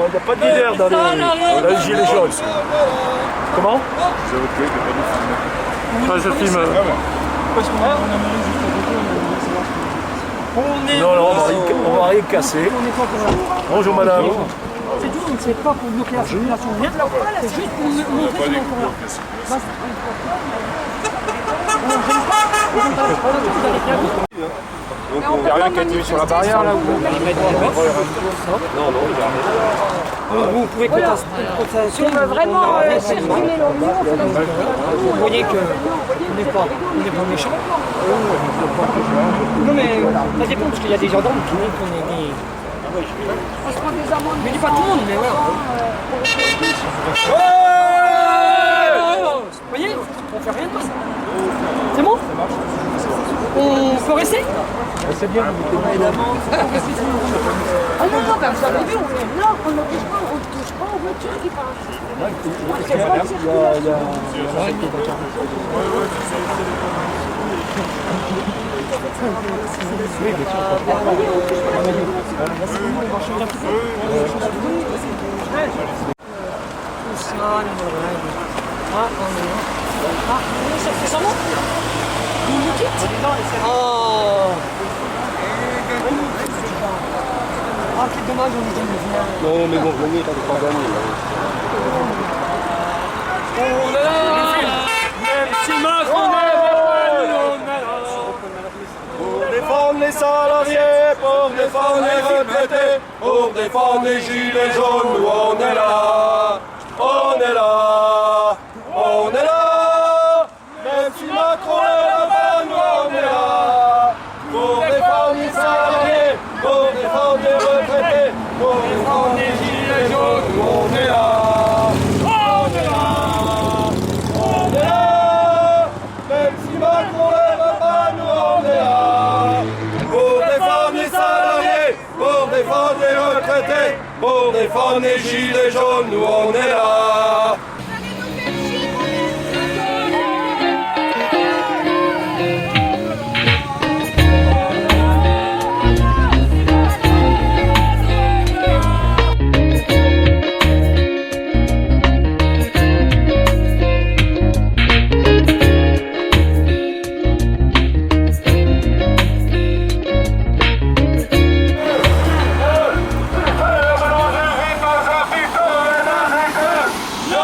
Il n'y a pas de leader dans les gilets jaunes. Comment? Je filme. Non, on va rien casser. Bonjour madame. C'est tout, c'est pas pour bloquer la circulation, c'est juste pour montrer qu'on est encore là. Il n'y a rien qui a été mis sur la barrière là où Non, vous pouvez que si on veut vraiment circuler l'Orient, vous voyez qu'on n'est pas méchant. Non mais ça dépend parce qu'il y a des gendarmes qui disent qu'on est des... On se prend des amendes. Mais dis pas tout le monde, mais voilà. Vous voyez, on fait rien de ça. C'est bon? On peut rester? C'est bien. Ah non, non, comme ça, on fait. Non, on ne touche pas aux voitures qui passent. C'est pas de circulation. Oui, bien sûr. Ça fait ça, non? Vous me quittez? Oh! Ah, c'est dommage, on est bien. Non, mais bon, venez, pas de problème. Oh là là! Même si Macron Pour défendre les salariés, pour défendre les retraités, pour défendre les gilets jaunes, nous on est là, on est là, on est là. Même si Macron est là-bas, nous on est là, pour défendre les salariés, pour défendre les retraités, pour défendre les gilets jaunes, nous on est là. On est là, on est là. Même si Macron est là-bas, nous on est là. Pour défendre les salariés, pour défendre les retraités, pour défendre les gilets jaunes, nous on est là. Yo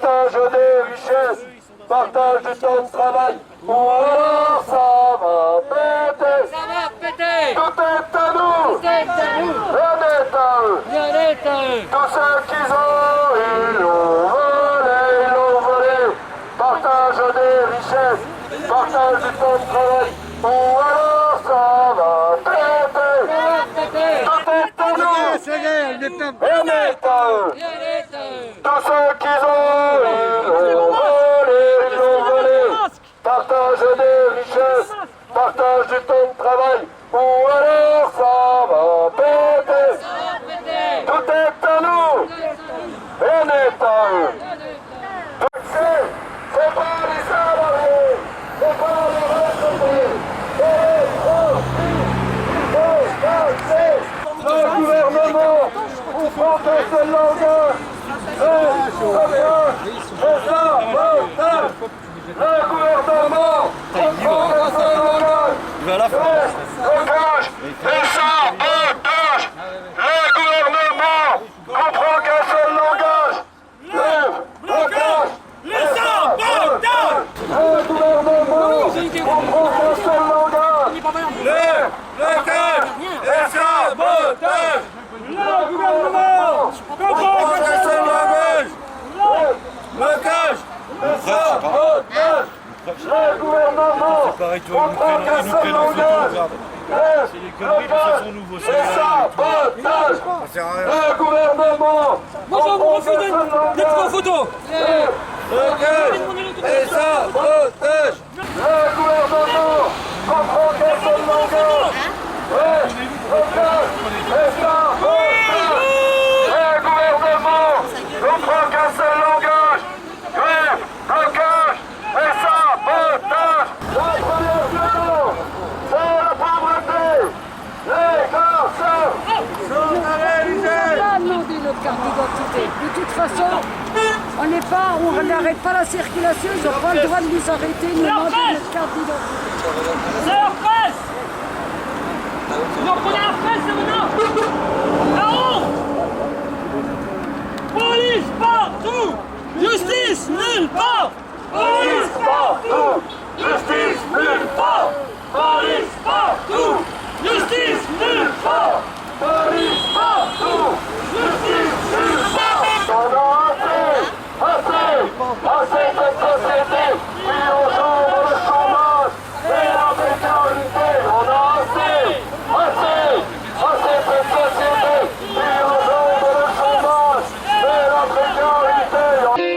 partage des richesses, partage du temps de travail, ou alors ça va péter. Ça va péter. Tout est à nous, C'est à nous. rien n'est à eux. Rien n'est à eux. Tous ceux qu'ils ont, ils l'ont volé. Partage des richesses, partage du temps de travail, ou alors ça va péter. Ça va péter. Tout est à nous, rien n'est à eux. Rien n'est à eux. Tous ceux qu'ils ont, ils l'ont volé. Partage des richesses, partage du temps de travail, ou alors ça va péter. Ça va péter. Tout est à nous, rien n'est à eux. C'est pas les salariés, c'est pas les retraités, c'est le gouvernement, on prend qu'un seul langage, c'est ça, le gouvernement, on prend qu'un seul langage, blocage, et sabotage, le gouvernement, on prend qu'un seul langage, blocage, et sabotage, le gouvernement, on prend qu'un seul langage, blocage, et sabotage, le gouvernement, on prend qu'un seul langage, blocage, et sabotage, le gouvernement, on prend qu'un seul langage, blocage, et sabotage, le gouvernement, Moi, je vous refuse d'être en photo. blocage, et sabotage, le gouvernement, on prend qu'un seul langage, blocage, et sabotage, le gouvernement, on prend qu'un seul langage, blocage, et sabotage, la première violence, c'est la pauvreté, les cancers sont à réaliser. Pas demander notre carte d'identité. De toute façon, on n'arrête pas la circulation, ils n'ont pas le droit de nous arrêter, nous demander notre carte d'identité. C'est la presse. Vous en prenez la presse, c'est maintenant. La honte. Police partout. Justice nulle part. Police partout. Justice nulle part. Police partout. Justice nulle part. Police partout. Justice nulle part. On a assez de société qui engendre le chômage et la précarité. On a assez de société qui engendre le chômage et la précarité.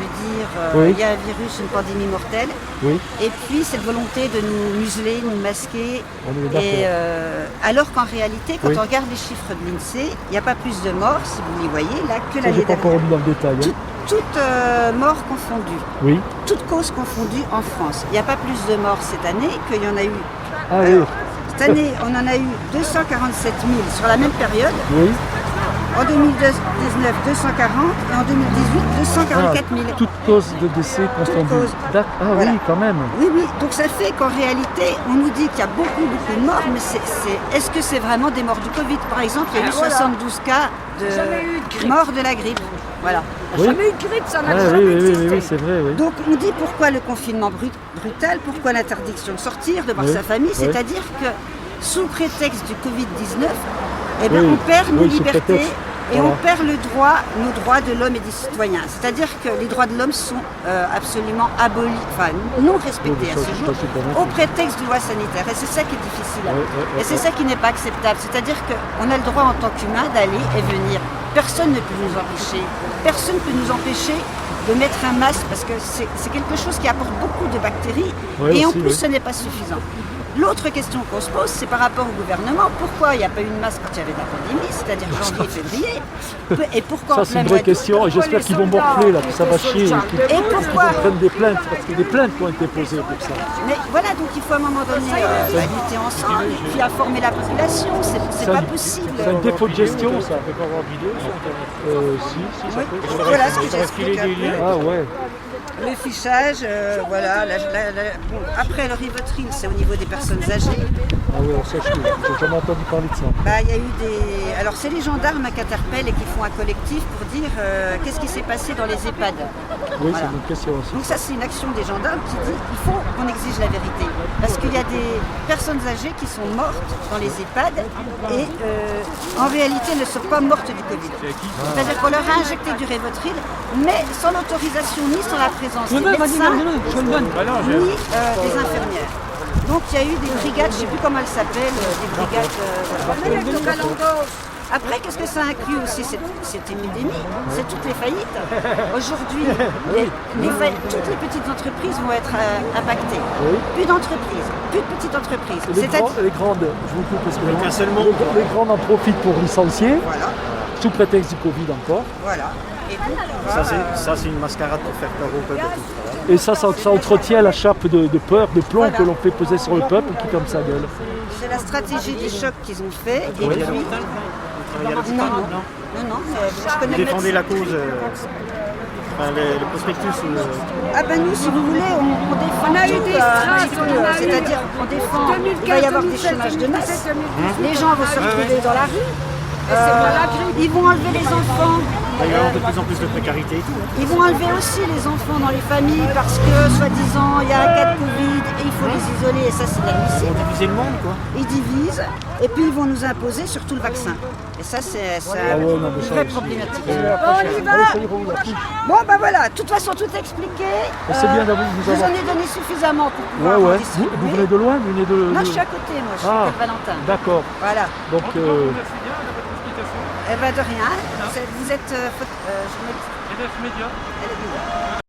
dire Oui. il y a un virus, une pandémie mortelle. Oui. Et puis cette volonté de nous museler, nous masquer. On est d'accord. Et alors qu'en réalité, quand Oui. on regarde les chiffres de l'INSEE, il n'y a pas plus de morts, si vous les voyez, là, que Ça, l'année j'ai pas encore dernière. lu dans le détail. Hein. Toutes morts confondues, Oui. toutes causes confondues en France. Il n'y a pas plus de morts cette année qu'il y en a eu. Ah Alors, oui. cette année, on en a eu 247 000 sur la même période. Oui. En 2019, 240 et en 2018, 244 000. Toutes causes de décès confondues. causes. Ah Voilà. oui, quand même. Oui, oui, donc ça fait qu'en réalité, on nous dit qu'il y a beaucoup de morts, mais est-ce que c'est vraiment des morts du Covid? Par exemple, il y a eu 72 cas Jamais eu de de grippe. morts de la grippe. Voilà. Oui. Jamais eu de grippe, ça n'a Ah, jamais oui, oui, oui, existé. oui, c'est vrai, oui. Donc on dit pourquoi le confinement brutal, pourquoi l'interdiction de sortir, de voir Oui. sa famille, Oui. c'est-à-dire que sous prétexte du Covid-19, eh ben, Oui. on perd nos Oui, sous libertés prétexte. et Voilà. on perd nos droits de l'homme et des citoyens. C'est-à-dire que les droits de l'homme sont absolument abolis, enfin non respectés à ce jour, au prétexte de loi sanitaire. Et c'est ça qui est difficile. Et c'est ça qui n'est pas acceptable. C'est-à-dire qu'on a le droit en tant qu'humain d'aller et venir. Personne ne peut nous empêcher. Personne ne peut nous empêcher de mettre un masque parce que c'est quelque chose qui apporte beaucoup de bactéries Ouais, et en aussi, plus oui. ce n'est pas suffisant. L'autre question qu'on se pose, c'est par rapport au gouvernement. Pourquoi il n'y a pas eu de masque quand il y avait de la pandémie, c'est-à-dire janvier, février? Et pourquoi Ça, en c'est plein une mois vraie d'août? question et j'espère qu'ils vont morfler là, que ça va chier. Et pourquoi? Ils prennent des plaintes, parce qu'il y a des plaintes qui ont été posées pour ça. Mais voilà, donc il faut à un moment donné lutter ensemble, puis informer la population. C'est pas possible. C'est un défaut de gestion, ça. Si, ça Oui, peut. voilà ce que j'explique un peu. Ah ouais. Le fichage, voilà. Bon, après, le Rivotril, c'est au niveau des personnes âgées. Ah ouais, ça, j'ai jamais entendu parler de ça. Bah, il y a eu des... Alors, c'est les gendarmes qui interpellent et qui font un collectif pour dire qu'est-ce qui s'est passé dans les EHPAD. Oui, Voilà. c'est une question aussi. Donc ça, c'est une action des gendarmes qui dit il faut qu'on exige la vérité. Parce qu'il y a des personnes âgées qui sont mortes dans les EHPAD et en réalité, elles ne sont pas mortes du Covid. C'est-à-dire qu'on leur a injecté du Rivotril, mais sans l'autorisation ni sans la présence des médecins, ni des infirmières. Donc il y a eu des brigades, je ne sais plus comment elles s'appellent, des brigades... Après, qu'est-ce que ça inclut aussi cette épidémie? C'est toutes les faillites. Aujourd'hui, toutes les petites entreprises vont être impactées. Plus d'entreprises, plus de petites entreprises. Et les grandes, je vous coupe parce que les grandes en profitent pour licencier, Voilà, sous prétexte du Covid encore. voilà. Et donc, Ça, c'est une mascarade pour faire peur au peuple. Et ça entretient la chape de peur, de plomb Voilà. que l'on fait peser sur le peuple qui ferme sa gueule. c'est la stratégie des chocs qu'ils ont fait. Et puis... Non, je connais le Défendez médecin. la cause, le prospectus. Ah ben nous, si vous voulez, on défend On a eu tout, des strass, on a eu- c'est-à-dire qu'on défend, il va y avoir des chômages de masse, les gens vont se retrouver dans la rue, ils vont enlever les enfants, Il va y avoir de plus en plus de précarité et tout. ils vont enlever aussi les enfants dans les familles parce que, soi-disant, il y a un cas de Covid et il faut les isoler et ça c'est Ils vont inadmissible. diviser le monde, quoi. Ils divisent et puis ils vont nous imposer surtout le vaccin. Et ça c'est une vraie problématique. Bon ben voilà, de toute façon tout est expliqué. C'est bien d'avoir vous Je vous avoir. en ai donné suffisamment pour pouvoir Ouais, en ouais. distribuer. Vous venez de loin, vous venez de. Non, je suis à côté, moi, je suis Ah. à Côte-Valentin. D'accord. Voilà. Donc, Eh ben de rien. Vous êtes journaliste. EDF Média. Elle est bien.